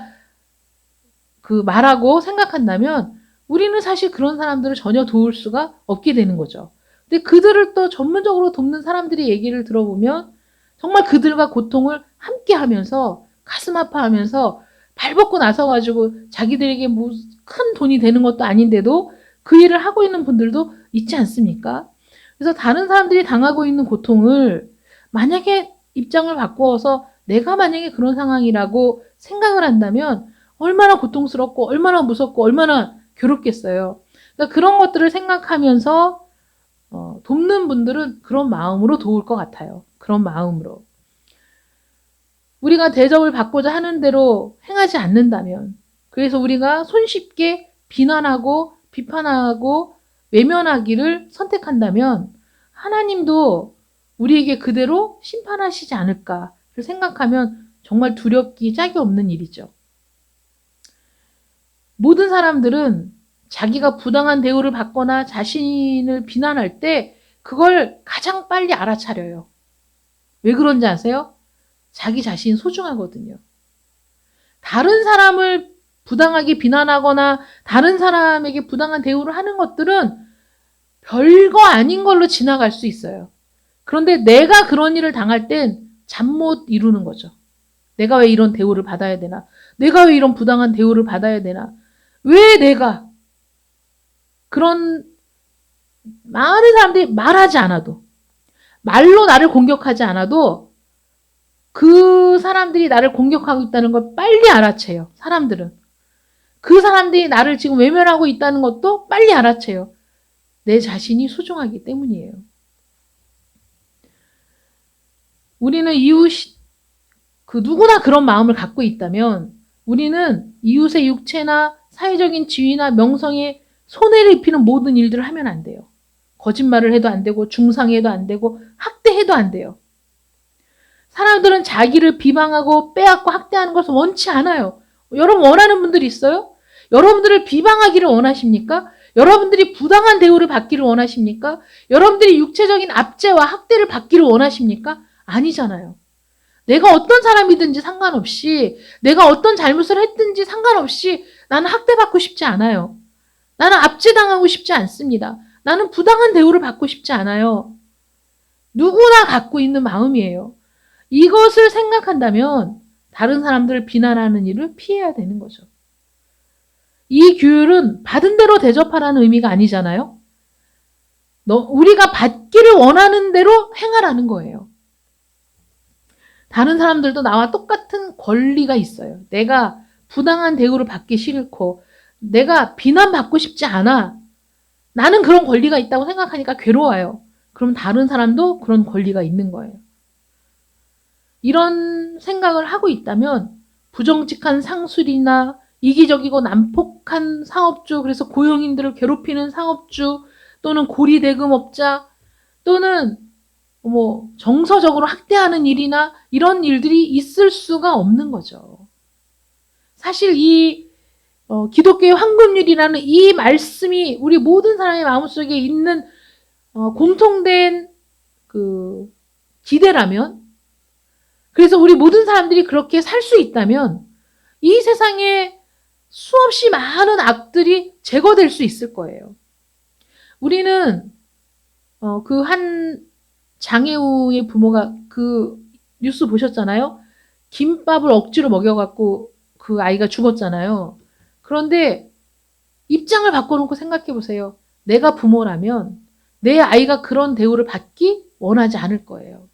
그 말하고 생각한다면 우리는 사실 그런 사람들을 전혀 도울 수가 없게 되는 거죠. 근데 그들을 또 전문적으로 돕는 사람들의 얘기를 들어보면 정말 그들과 고통을 함께 하면서 가슴 아파하면서 발벗고 나서가지고 자기들에게 뭐 큰 돈이 되는 것도 아닌데도 그 일을 하고 있는 분들도 있지 않습니까? 그래서 다른 사람들이 당하고 있는 고통을 만약에 입장을 바꾸어서 내가 만약에 그런 상황이라고 생각을 한다면 얼마나 고통스럽고 얼마나 무섭고 얼마나 괴롭겠어요. 그러니까 그런 것들을 생각하면서 돕는 분들은 그런 마음으로 도울 것 같아요. 그런 마음으로. 우리가 대접을 받고자 하는 대로 행하지 않는다면, 그래서 우리가 손쉽게 비난하고 비판하고 외면하기를 선택한다면 하나님도 우리에게 그대로 심판하시지 않을까를 생각하면 정말 두렵기 짝이 없는 일이죠. 모든 사람들은 자기가 부당한 대우를 받거나 자신을 비난할 때 그걸 가장 빨리 알아차려요. 왜 그런지 아세요? 자기 자신 소중하거든요. 다른 사람을 부당하게 비난하거나 다른 사람에게 부당한 대우를 하는 것들은 별거 아닌 걸로 지나갈 수 있어요. 그런데 내가 그런 일을 당할 땐 잠 못 이루는 거죠. 내가 왜 이런 대우를 받아야 되나? 내가 왜 이런 부당한 대우를 받아야 되나? 왜 내가 그런 많은 사람들이 말하지 않아도 말로 나를 공격하지 않아도 그 사람들이 나를 공격하고 있다는 걸 빨리 알아채요. 사람들은. 그 사람들이 나를 지금 외면하고 있다는 것도 빨리 알아채요. 내 자신이 소중하기 때문이에요. 우리는 누구나 그런 마음을 갖고 있다면 우리는 이웃의 육체나 사회적인 지위나 명성에 손해를 입히는 모든 일들을 하면 안 돼요. 거짓말을 해도 안 되고 중상해도 안 되고 학대해도 안 돼요. 사람들은 자기를 비방하고 빼앗고 학대하는 것을 원치 않아요. 여러분 원하는 분들 있어요? 여러분들을 비방하기를 원하십니까? 여러분들이 부당한 대우를 받기를 원하십니까? 여러분들이 육체적인 압제와 학대를 받기를 원하십니까? 아니잖아요. 내가 어떤 사람이든지 상관없이 내가 어떤 잘못을 했든지 상관없이 나는 학대받고 싶지 않아요. 나는 압제당하고 싶지 않습니다. 나는 부당한 대우를 받고 싶지 않아요. 누구나 갖고 있는 마음이에요. 이것을 생각한다면 다른 사람들을 비난하는 일을 피해야 되는 거죠. 이 규율은 받은 대로 대접하라는 의미가 아니잖아요. 우리가 받기를 원하는 대로 행하라는 거예요. 다른 사람들도 나와 똑같은 권리가 있어요. 내가 부당한 대우를 받기 싫고 내가 비난받고 싶지 않아. 나는 그런 권리가 있다고 생각하니까 괴로워요. 그럼 다른 사람도 그런 권리가 있는 거예요. 이런 생각을 하고 있다면 부정직한 상술이나 이기적이고 난폭한 상업주, 그래서 고용인들을 괴롭히는 상업주 또는 고리대금업자 또는 정서적으로 학대하는 일이나 이런 일들이 있을 수가 없는 거죠. 사실 이 기독교의 황금률이라는 이 말씀이 우리 모든 사람의 마음속에 있는 공통된 그 기대라면, 그래서 우리 모든 사람들이 그렇게 살 수 있다면 이 세상에 수없이 많은 악들이 제거될 수 있을 거예요. 우리는 그 한 장애우의 부모가 그 뉴스 보셨잖아요. 김밥을 억지로 먹여갖고 그 아이가 죽었잖아요. 그런데 입장을 바꿔놓고 생각해 보세요. 내가 부모라면 내 아이가 그런 대우를 받기 원하지 않을 거예요.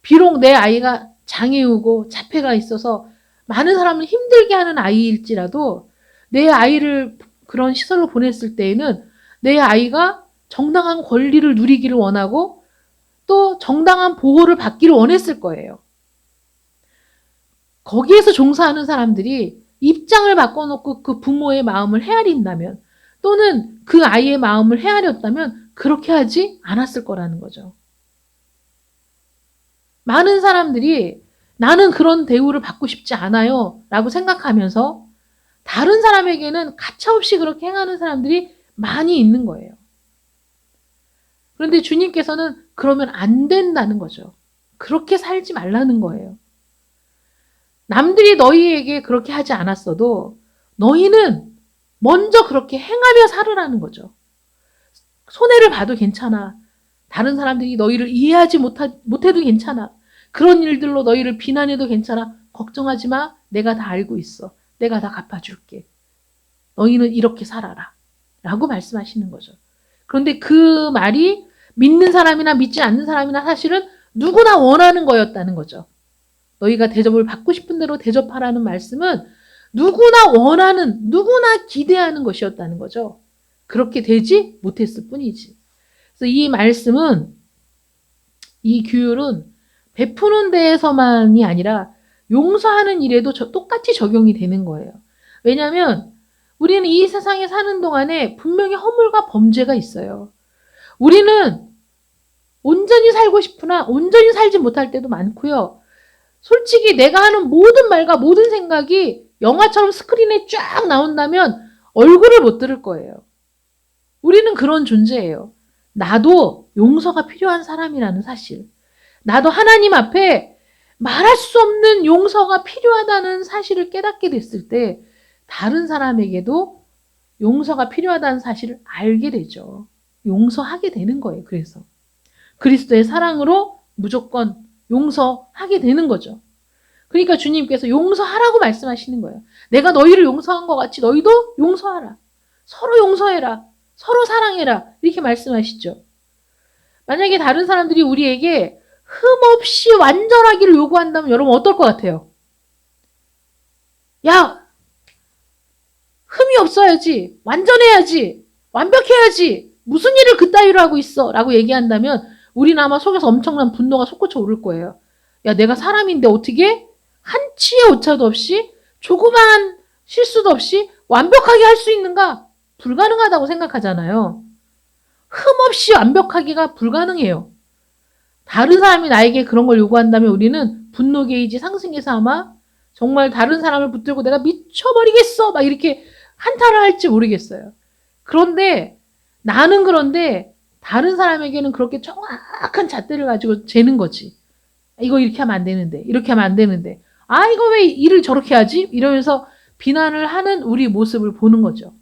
비록 내 아이가 장애우고 자폐가 있어서 많은 사람을 힘들게 하는 아이일지라도 내 아이를 그런 시설로 보냈을 때에는 내 아이가 정당한 권리를 누리기를 원하고 또 정당한 보호를 받기를 원했을 거예요. 거기에서 종사하는 사람들이 입장을 바꿔놓고 그 부모의 마음을 헤아린다면 또는 그 아이의 마음을 헤아렸다면 그렇게 하지 않았을 거라는 거죠. 많은 사람들이 나는 그런 대우를 받고 싶지 않아요 라고 생각하면서 다른 사람에게는 가차없이 그렇게 행하는 사람들이 많이 있는 거예요. 그런데 주님께서는 그러면 안 된다는 거죠. 그렇게 살지 말라는 거예요. 남들이 너희에게 그렇게 하지 않았어도 너희는 먼저 그렇게 행하며 살으라는 거죠. 손해를 봐도 괜찮아. 다른 사람들이 너희를 이해하지 못해도 괜찮아. 그런 일들로 너희를 비난해도 괜찮아. 걱정하지 마. 내가 다 알고 있어. 내가 다 갚아줄게. 너희는 이렇게 살아라. 라고 말씀하시는 거죠. 그런데 그 말이 믿는 사람이나 믿지 않는 사람이나 사실은 누구나 원하는 거였다는 거죠. 너희가 대접을 받고 싶은 대로 대접하라는 말씀은 누구나 원하는, 누구나 기대하는 것이었다는 거죠. 그렇게 되지 못했을 뿐이지. 그래서 이 말씀은, 이 규율은 베푸는 데에서만이 아니라 용서하는 일에도 똑같이 적용이 되는 거예요. 왜냐하면 우리는 이 세상에 사는 동안에 분명히 허물과 범죄가 있어요. 우리는 온전히 살고 싶으나 온전히 살지 못할 때도 많고요. 솔직히 내가 하는 모든 말과 모든 생각이 영화처럼 스크린에 쫙 나온다면 얼굴을 못 들을 거예요. 우리는 그런 존재예요. 나도 용서가 필요한 사람이라는 사실. 나도 하나님 앞에 말할 수 없는 용서가 필요하다는 사실을 깨닫게 됐을 때 다른 사람에게도 용서가 필요하다는 사실을 알게 되죠. 용서하게 되는 거예요. 그래서 그리스도의 사랑으로 무조건 용서하게 되는 거죠. 그러니까 주님께서 용서하라고 말씀하시는 거예요. 내가 너희를 용서한 것 같이 너희도 용서하라. 서로 용서해라. 서로 사랑해라. 이렇게 말씀하시죠. 만약에 다른 사람들이 우리에게 흠없이 완전하기를 요구한다면 여러분 어떨 것 같아요? 야, 흠이 없어야지. 완전해야지. 완벽해야지. 무슨 일을 그따위로 하고 있어? 라고 얘기한다면 우리는 아마 속에서 엄청난 분노가 솟구쳐 오를 거예요. 야, 내가 사람인데 어떻게 한치의 오차도 없이 조그만 실수도 없이 완벽하게 할 수 있는가? 불가능하다고 생각하잖아요. 흠없이 완벽하기가 불가능해요. 다른 사람이 나에게 그런 걸 요구한다면 우리는 분노 게이지 상승해서 아마 정말 다른 사람을 붙들고 내가 미쳐버리겠어 막 이렇게 한탄을 할지 모르겠어요. 그런데 나는 그런데 다른 사람에게는 그렇게 정확한 잣대를 가지고 재는 거지. 이거 이렇게 하면 안 되는데, 이렇게 하면 안 되는데, 아 이거 왜 일을 저렇게 하지? 이러면서 비난을 하는 우리 모습을 보는 거죠.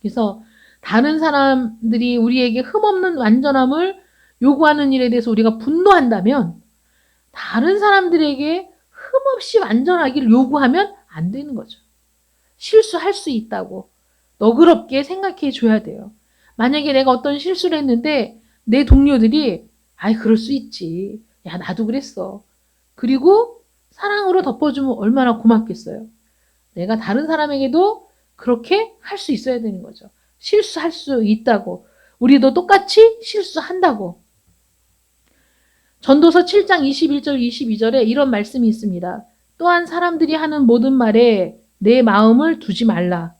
그래서 다른 사람들이 우리에게 흠없는 완전함을 요구하는 일에 대해서 우리가 분노한다면 다른 사람들에게 흠없이 완전하기를 요구하면 안 되는 거죠. 실수할 수 있다고 너그럽게 생각해 줘야 돼요. 만약에 내가 어떤 실수를 했는데 내 동료들이 아이 그럴 수 있지. 야 나도 그랬어. 그리고 사랑으로 덮어주면 얼마나 고맙겠어요. 내가 다른 사람에게도 그렇게 할 수 있어야 되는 거죠. 실수할 수 있다고. 우리도 똑같이 실수한다고. 전도서 7장 21절 22절에 이런 말씀이 있습니다. 또한 사람들이 하는 모든 말에 내 마음을 두지 말라.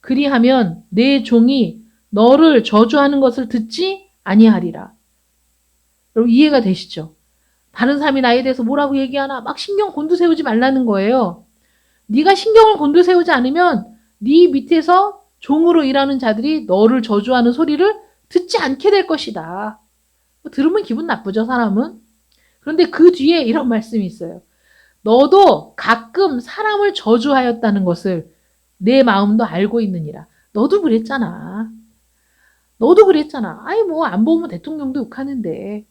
그리하면 내 종이 너를 저주하는 것을 듣지 아니하리라. 여러분 이해가 되시죠? 다른 사람이 나에 대해서 뭐라고 얘기하나 막 신경 곤두세우지 말라는 거예요. 네가 신경을 곤두세우지 않으면 네 밑에서 종으로 일하는 자들이 너를 저주하는 소리를 듣지 않게 될 것이다. 들으면 기분 나쁘죠, 사람은? 그런데 그 뒤에 이런 말씀이 있어요. 너도 가끔 사람을 저주하였다는 것을 내 마음도 알고 있느니라. 너도 그랬잖아. 너도 그랬잖아. 아이 뭐 안 보면 대통령도 욕하는데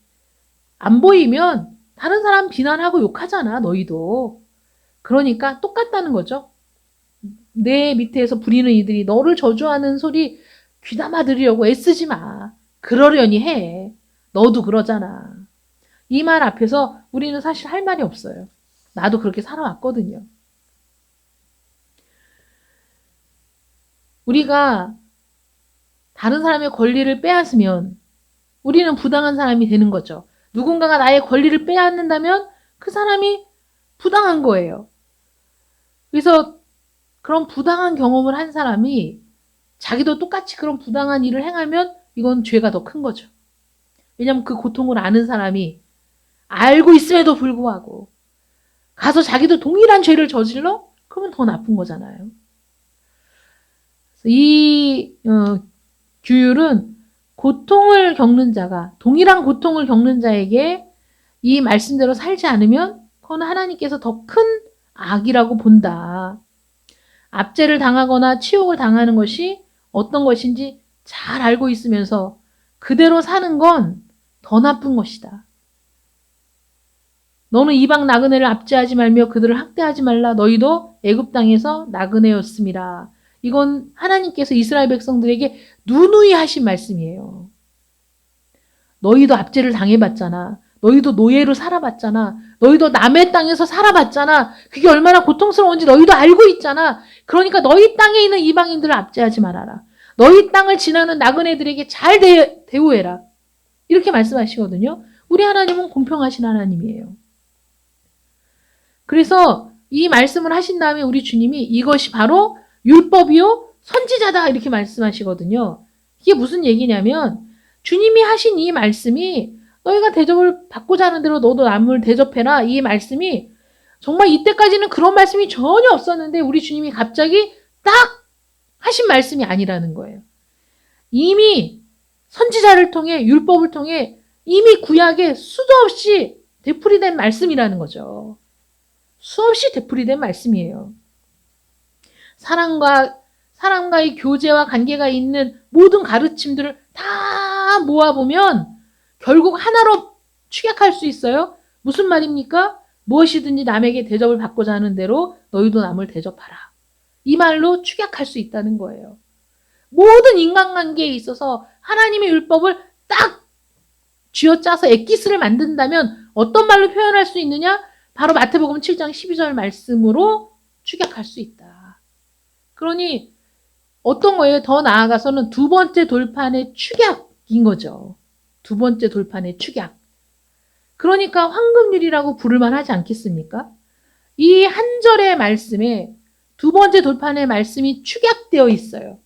안 보이면 다른 사람 비난하고 욕하잖아, 너희도. 그러니까 똑같다는 거죠. 내 밑에서 부리는 이들이 너를 저주하는 소리 귀담아 들으려고 애쓰지 마. 그러려니 해. 너도 그러잖아. 이 말 앞에서 우리는 사실 할 말이 없어요. 나도 그렇게 살아왔거든요. 우리가 다른 사람의 권리를 빼앗으면 우리는 부당한 사람이 되는 거죠. 누군가가 나의 권리를 빼앗는다면 그 사람이 부당한 거예요. 그래서 그런 부당한 경험을 한 사람이 자기도 똑같이 그런 부당한 일을 행하면 이건 죄가 더 큰 거죠. 왜냐하면 그 고통을 아는 사람이 알고 있음에도 불구하고 가서 자기도 동일한 죄를 저질러? 그러면 더 나쁜 거잖아요. 이 규율은 고통을 겪는 자가 동일한 고통을 겪는 자에게 이 말씀대로 살지 않으면 그건 하나님께서 더 큰 악이라고 본다. 압제를 당하거나 치욕을 당하는 것이 어떤 것인지 잘 알고 있으면서 그대로 사는 건 더 나쁜 것이다. 너는 이방 나그네를 압제하지 말며 그들을 학대하지 말라. 너희도 애굽 땅에서 나그네였음이라. 이건 하나님께서 이스라엘 백성들에게 누누이 하신 말씀이에요. 너희도 압제를 당해봤잖아. 너희도 노예로 살아봤잖아. 너희도 남의 땅에서 살아봤잖아. 그게 얼마나 고통스러운지 너희도 알고 있잖아. 그러니까 너희 땅에 있는 이방인들을 압제하지 말아라. 너희 땅을 지나는 나그네들에게 잘 대우해라. 이렇게 말씀하시거든요. 우리 하나님은 공평하신 하나님이에요. 그래서 이 말씀을 하신 다음에 우리 주님이 이것이 바로 율법이요 선지자다 이렇게 말씀하시거든요. 이게 무슨 얘기냐면 주님이 하신 이 말씀이 너희가 대접을 받고자 하는 대로 너도 남을 대접해라. 이 말씀이 정말 이때까지는 그런 말씀이 전혀 없었는데 우리 주님이 갑자기 딱 하신 말씀이 아니라는 거예요. 이미 선지자를 통해 율법을 통해 이미 구약에 수도 없이 되풀이된 말씀이라는 거죠. 수없이 되풀이된 말씀이에요. 사람과의 교제와 관계가 있는 모든 가르침들을 다 모아보면 결국 하나로 축약할 수 있어요. 무슨 말입니까? 무엇이든지 남에게 대접을 받고자 하는 대로 너희도 남을 대접하라. 이 말로 축약할 수 있다는 거예요. 모든 인간관계에 있어서 하나님의 율법을 딱 쥐어짜서 엑기스를 만든다면 어떤 말로 표현할 수 있느냐? 바로 마태복음 7장 12절 말씀으로 축약할 수 있다. 그러니 어떤 거예요? 더 나아가서는 두 번째 돌판의 축약인 거죠. 두 번째 돌판의 축약. 그러니까 황금률이라고 부를만 하지 않겠습니까? 이 한 절의 말씀에 두 번째 돌판의 말씀이 축약되어 있어요.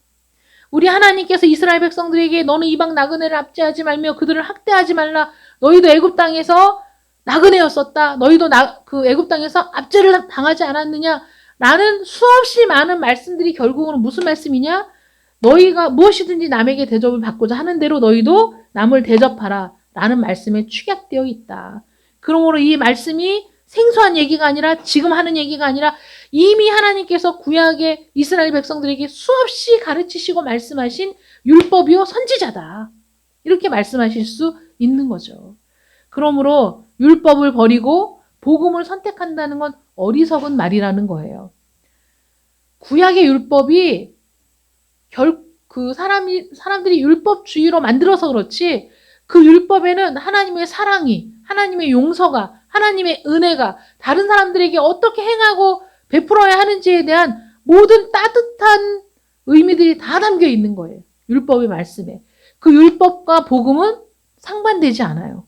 우리 하나님께서 이스라엘 백성들에게 너는 이방 나그네를 압제하지 말며 그들을 학대하지 말라. 너희도 애굽 땅에서 나그네였었다. 너희도 그 애굽 땅에서 압제를 당하지 않았느냐. 라는 수없이 많은 말씀들이 결국은 무슨 말씀이냐? 너희가 무엇이든지 남에게 대접을 받고자 하는 대로 너희도 남을 대접하라. 라는 말씀에 축약되어 있다. 그러므로 이 말씀이 생소한 얘기가 아니라 지금 하는 얘기가 아니라 이미 하나님께서 구약의 이스라엘 백성들에게 수없이 가르치시고 말씀하신 율법이요 선지자다. 이렇게 말씀하실 수 있는 거죠. 그러므로 율법을 버리고 복음을 선택한다는 건 어리석은 말이라는 거예요. 구약의 율법이 사람들이 율법주의로 만들어서 그렇지 그 율법에는 하나님의 사랑이, 하나님의 용서가, 하나님의 은혜가 다른 사람들에게 어떻게 행하고 베풀어야 하는지에 대한 모든 따뜻한 의미들이 다 담겨 있는 거예요. 율법의 말씀에. 그 율법과 복음은 상반되지 않아요.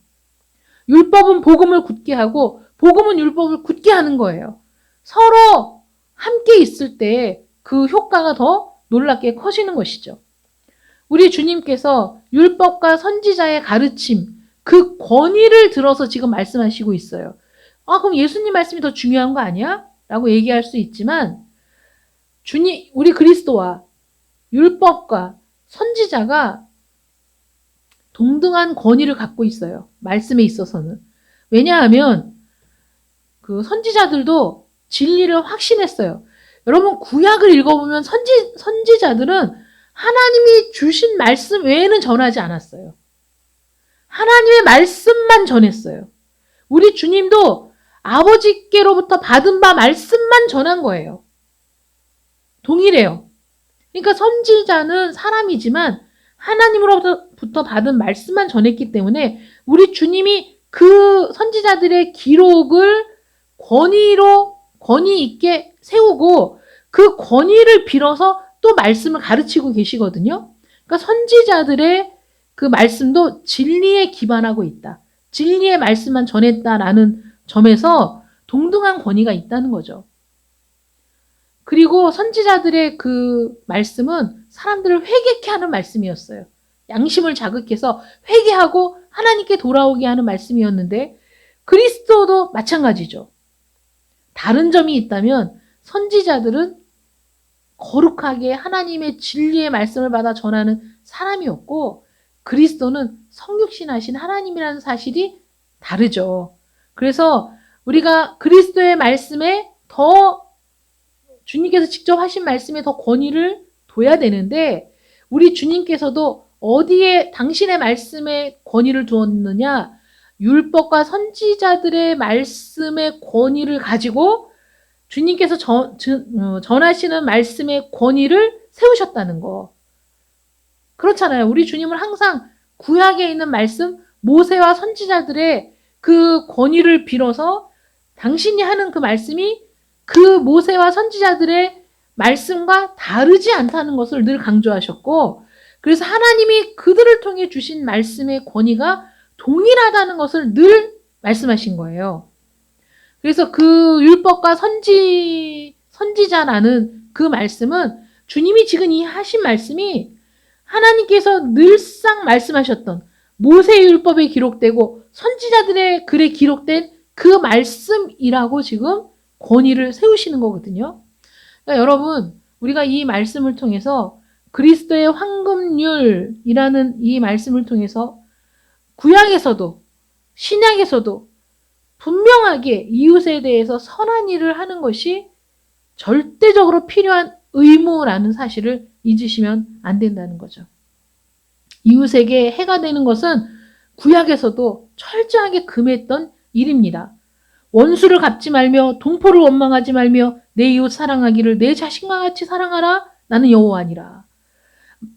율법은 복음을 굳게 하고 복음은 율법을 굳게 하는 거예요. 서로 함께 있을 때 그 효과가 더 놀랍게 커지는 것이죠. 우리 주님께서 율법과 선지자의 가르침, 그 권위를 들어서 지금 말씀하시고 있어요. 그럼 예수님 말씀이 더 중요한 거 아니야? 라고 얘기할 수 있지만 우리 그리스도와 율법과 선지자가 동등한 권위를 갖고 있어요. 말씀에 있어서는. 왜냐하면 그 선지자들도 진리를 확신했어요. 여러분 구약을 읽어보면 선지자들은 하나님이 주신 말씀 외에는 전하지 않았어요. 하나님의 말씀만 전했어요. 우리 주님도 아버지께로부터 받은 바 말씀만 전한 거예요. 동일해요. 그러니까 선지자는 사람이지만 하나님으로부터 받은 말씀만 전했기 때문에 우리 주님이 그 선지자들의 기록을 권위 있게 세우고 그 권위를 빌어서 또 말씀을 가르치고 계시거든요. 그러니까 선지자들의 그 말씀도 진리에 기반하고 있다. 진리의 말씀만 전했다라는 점에서 동등한 권위가 있다는 거죠. 그리고 선지자들의 그 말씀은 사람들을 회개케 하는 말씀이었어요. 양심을 자극해서 회개하고 하나님께 돌아오게 하는 말씀이었는데 그리스도도 마찬가지죠. 다른 점이 있다면 선지자들은 거룩하게 하나님의 진리의 말씀을 받아 전하는 사람이었고 그리스도는 성육신하신 하나님이라는 사실이 다르죠. 그래서 우리가 그리스도의 말씀에 더 주님께서 직접 하신 말씀에 더 권위를 둬야 되는데 우리 주님께서도 어디에 당신의 말씀에 권위를 두었느냐? 율법과 선지자들의 말씀의 권위를 가지고 주님께서 전하시는 말씀의 권위를 세우셨다는 거. 그렇잖아요. 우리 주님은 항상 구약에 있는 말씀, 모세와 선지자들의 그 권위를 빌어서 당신이 하는 그 말씀이 그 모세와 선지자들의 말씀과 다르지 않다는 것을 늘 강조하셨고 그래서 하나님이 그들을 통해 주신 말씀의 권위가 동일하다는 것을 늘 말씀하신 거예요. 그래서 그 율법과 선지자라는 그 말씀은 주님이 지금 이 하신 말씀이 하나님께서 늘상 말씀하셨던 모세의 율법에 기록되고 선지자들의 글에 기록된 그 말씀이라고 지금 권위를 세우시는 거거든요. 그러니까 여러분, 우리가 이 말씀을 통해서 그리스도의 황금률이라는 이 말씀을 통해서 구약에서도 신약에서도 분명하게 이웃에 대해서 선한 일을 하는 것이 절대적으로 필요한 의무라는 사실을 잊으시면 안 된다는 거죠. 이웃에게 해가 되는 것은 구약에서도 철저하게 금했던 일입니다. 원수를 갚지 말며 동포를 원망하지 말며 내 이웃 사랑하기를 내 자신과 같이 사랑하라. 나는 여호와니라.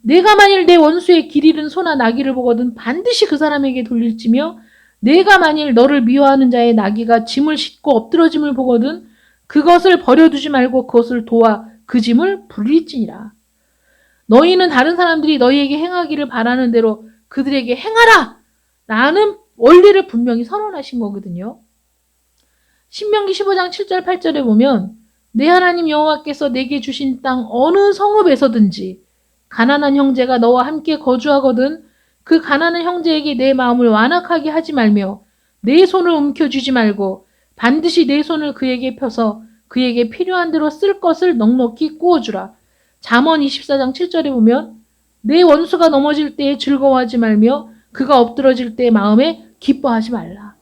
내가 만일 내 원수의 길 잃은 소나 나귀를 보거든 반드시 그 사람에게 돌릴지며 내가 만일 너를 미워하는 자의 나귀가 짐을 싣고 엎드러짐을 보거든 그것을 버려두지 말고 그것을 도와 그 짐을 부릴지니라. 너희는 다른 사람들이 너희에게 행하기를 바라는 대로 그들에게 행하라! 라는 원리를 분명히 선언하신 거거든요. 신명기 15장 7절 8절에 보면 내 하나님 여호와께서 내게 주신 땅 어느 성읍에서든지 가난한 형제가 너와 함께 거주하거든 그 가난한 형제에게 내 마음을 완악하게 하지 말며 내 손을 움켜쥐지 말고 반드시 내 손을 그에게 펴서 그에게 필요한 대로 쓸 것을 넉넉히 꾸어주라. 잠언 24장 7절에 보면 내 원수가 넘어질 때에 즐거워하지 말며 그가 엎드러질 때에 마음에 기뻐하지 말라.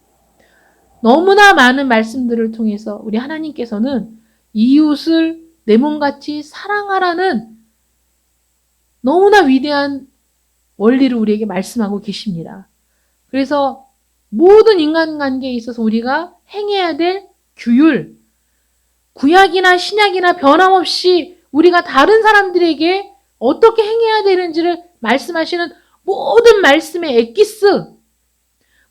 너무나 많은 말씀들을 통해서 우리 하나님께서는 이웃을 내 몸같이 사랑하라는 너무나 위대한 원리를 우리에게 말씀하고 계십니다. 그래서 모든 인간관계에 있어서 우리가 행해야 될 규율, 구약이나 신약이나 변함없이 우리가 다른 사람들에게 어떻게 행해야 되는지를 말씀하시는 모든 말씀의 엑기스,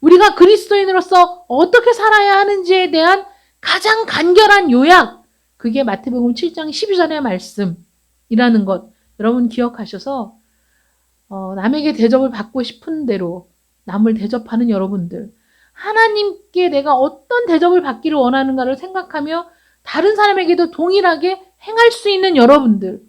우리가 그리스도인으로서 어떻게 살아야 하는지에 대한 가장 간결한 요약, 그게 마태복음 7장 12절의 말씀이라는 것 여러분 기억하셔서 남에게 대접을 받고 싶은 대로 남을 대접하는 여러분들, 하나님께 내가 어떤 대접을 받기를 원하는가를 생각하며 다른 사람에게도 동일하게 행할 수 있는 여러분들,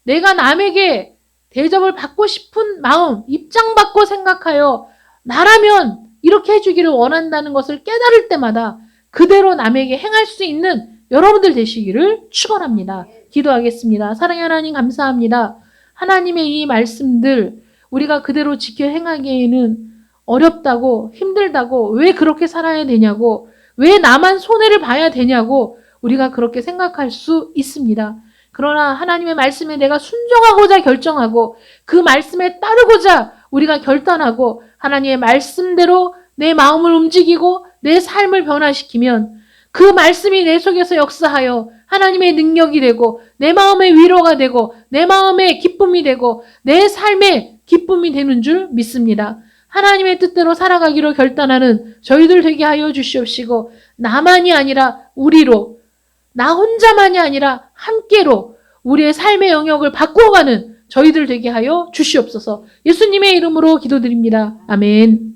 내가 남에게 대접을 받고 싶은 마음, 입장받고 생각하여 나라면 이렇게 해주기를 원한다는 것을 깨달을 때마다 그대로 남에게 행할 수 있는 여러분들 되시기를 축원합니다. 기도하겠습니다. 사랑의 하나님 감사합니다. 하나님의 이 말씀들 우리가 그대로 지켜 행하기에는 어렵다고, 힘들다고, 왜 그렇게 살아야 되냐고, 왜 나만 손해를 봐야 되냐고 우리가 그렇게 생각할 수 있습니다. 그러나 하나님의 말씀에 내가 순종하고자 결정하고 그 말씀에 따르고자 우리가 결단하고 하나님의 말씀대로 내 마음을 움직이고 내 삶을 변화시키면 그 말씀이 내 속에서 역사하여 하나님의 능력이 되고 내 마음의 위로가 되고 내 마음의 기쁨이 되고 내 삶의 기쁨이 되는 줄 믿습니다. 하나님의 뜻대로 살아가기로 결단하는 저희들 되게 하여 주시옵시고 나만이 아니라 우리로, 나 혼자만이 아니라 함께로 우리의 삶의 영역을 바꾸어가는 저희들 되게 하여 주시옵소서. 예수님의 이름으로 기도드립니다. 아멘.